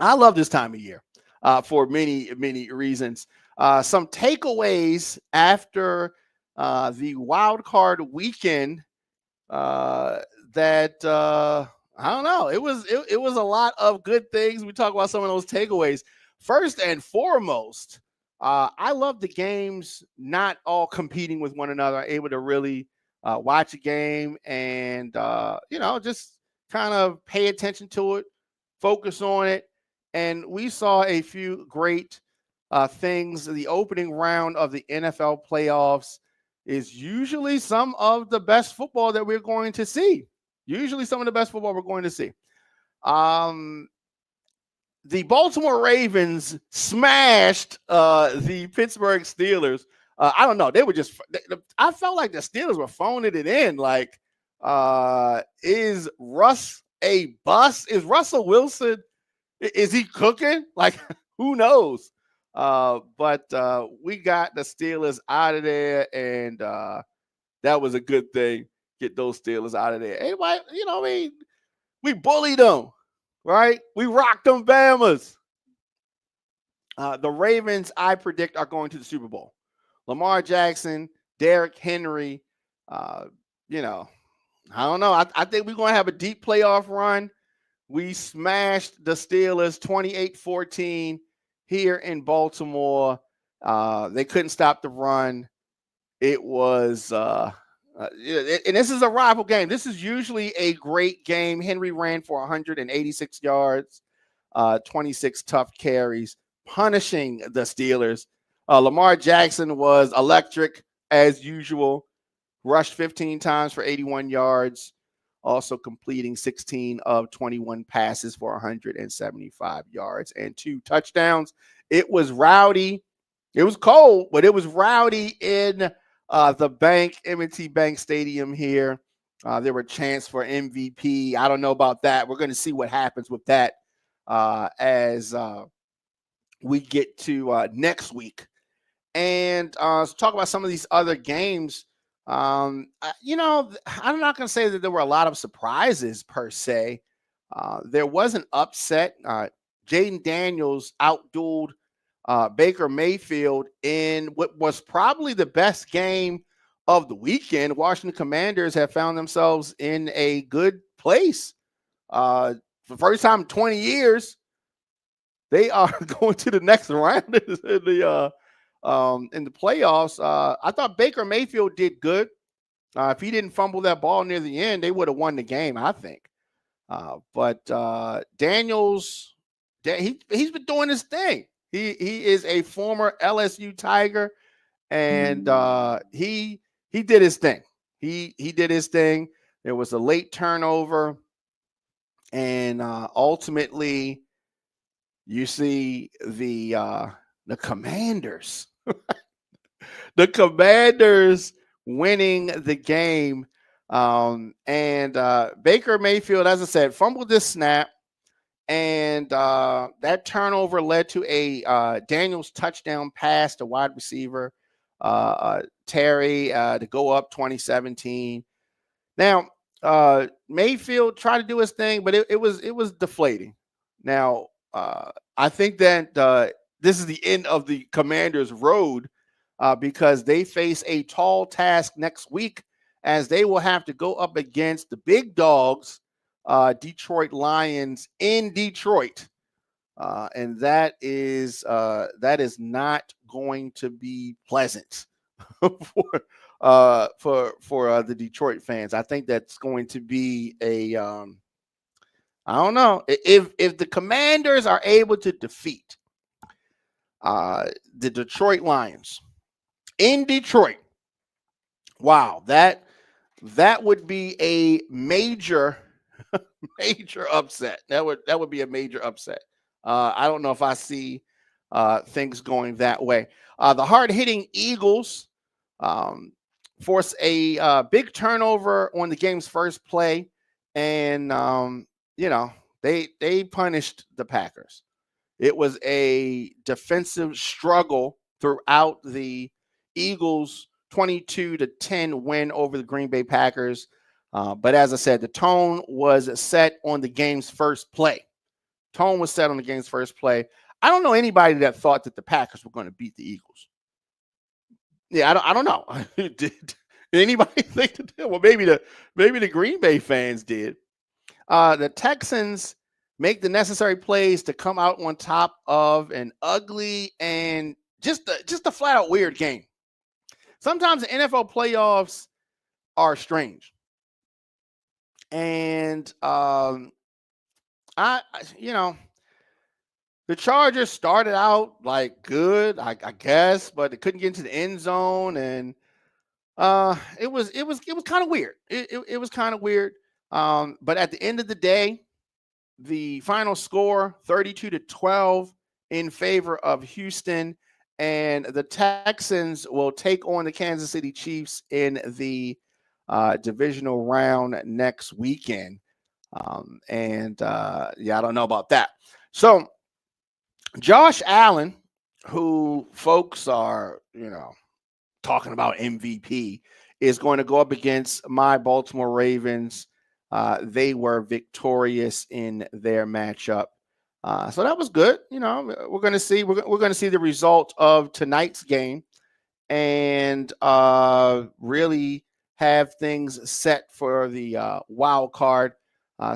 I love this time of year for many, many reasons. Some takeaways after the wild card weekend uh, that I don't know. It was a lot of good things. We talk about some of those takeaways. First and foremost, I love the games not all competing with one another. Able to really watch a game and just kind of pay attention to it, focus on it, and we saw a few great things. The opening round of the NFL playoffs is usually some of the best football that we're going to see. Usually some of the best football we're going to see. Um, the Baltimore Ravens smashed the Pittsburgh Steelers. I don't know. They were just, I felt like the Steelers were phoning it in. Like, is Russ a bust? Is Russell Wilson, is he cooking? Like, who knows? But we got the Steelers out of there, and that was a good thing. Get those Steelers out of there. Anybody, we bullied them, right? We rocked them Bamas. The Ravens, I predict, are going to the Super Bowl. Lamar Jackson, Derrick Henry, I don't know. I think we're going to have a deep playoff run. We smashed the Steelers 28-14 here in Baltimore. They couldn't stop the run. It was, and this is a rival game. This is usually a great game. Henry ran for 186 yards, 26 tough carries, punishing the Steelers. Lamar Jackson was electric as usual, rushed 15 times for 81 yards, also completing 16 of 21 passes for 175 yards and 2 touchdowns. It was rowdy. It was cold, but it was rowdy in the M&T Bank Stadium here. There were chants for MVP. I don't know about that. We're going to see what happens with that as we get to next week. And talk about some of these other games. I'm not going to say that there were a lot of surprises per se. There was an upset. Jaden Daniels outdueled Baker Mayfield in what was probably the best game of the weekend. Washington Commanders have found themselves in a good place. For the first time in 20 years, they are going to the next round in the playoffs. I thought Baker Mayfield did good. If he didn't fumble that ball near the end, they would have won the game, I think. But Daniels, he's been doing his thing. He is a former LSU Tiger, and he did his thing. He did his thing. There was a late turnover, and ultimately, you see the Commanders, the Commanders winning the game. And Baker Mayfield, as I said, fumbled this snap. And that turnover led to a Daniels touchdown pass to wide receiver Terry to go up 2017. Now, Mayfield tried to do his thing, but it was deflating. Now, I think that this is the end of the Commanders' road because they face a tall task next week as they will have to go up against the big dogs, Detroit Lions in Detroit. And that is not going to be pleasant for the Detroit fans. I think that's going to be a I don't know if the Commanders are able to defeat the Detroit Lions in Detroit. Wow, that would be a major upset. That would be a major upset. I don't know if I see things going that way. The hard-hitting Eagles force a big turnover on the game's first play, and they punished the Packers. It was a defensive struggle throughout the Eagles' 22-10 win over the Green Bay Packers. But as I said, the tone was set on the game's first play. Tone was set on the game's first play. I don't know anybody that thought that the Packers were going to beat the Eagles. Yeah, I don't know. did anybody think that? Well, maybe the Green Bay fans did. The Texans make the necessary plays to come out on top of an ugly and just a flat out weird game. Sometimes the NFL playoffs are strange, and the Chargers started out like good, I guess, but they couldn't get into the end zone, and it was kind of weird. It was kind of weird. But at the end of the day, the final score 32-12 in favor of Houston, and the Texans will take on the Kansas City Chiefs in the divisional round next weekend. I don't know about that. So Josh Allen, who folks are, talking about MVP, is going to go up against my Baltimore Ravens. They were victorious in their matchup. So that was good. We're going to see the result of tonight's game and really have things set for the wild card.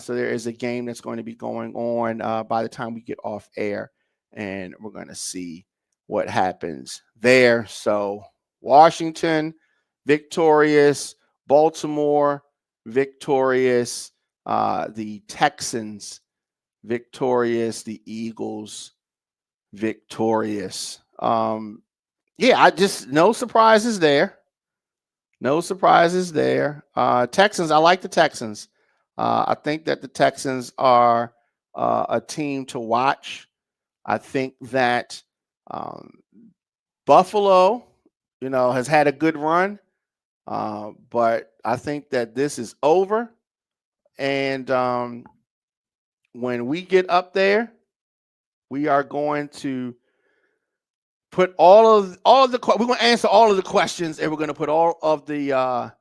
So there is a game that's going to be going on by the time we get off air, and we're going to see what happens there. So Washington victorious, Baltimore victorious, the Texans victorious, the Eagles victorious. No surprises there. No surprises there. Texans, I like the Texans. I think that the Texans are a team to watch. I think that Buffalo, has had a good run, but I think that this is over. And when we get up there, we are going to put we're going to answer all of the questions, and we're going to put all of the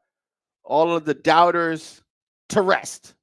doubters to rest.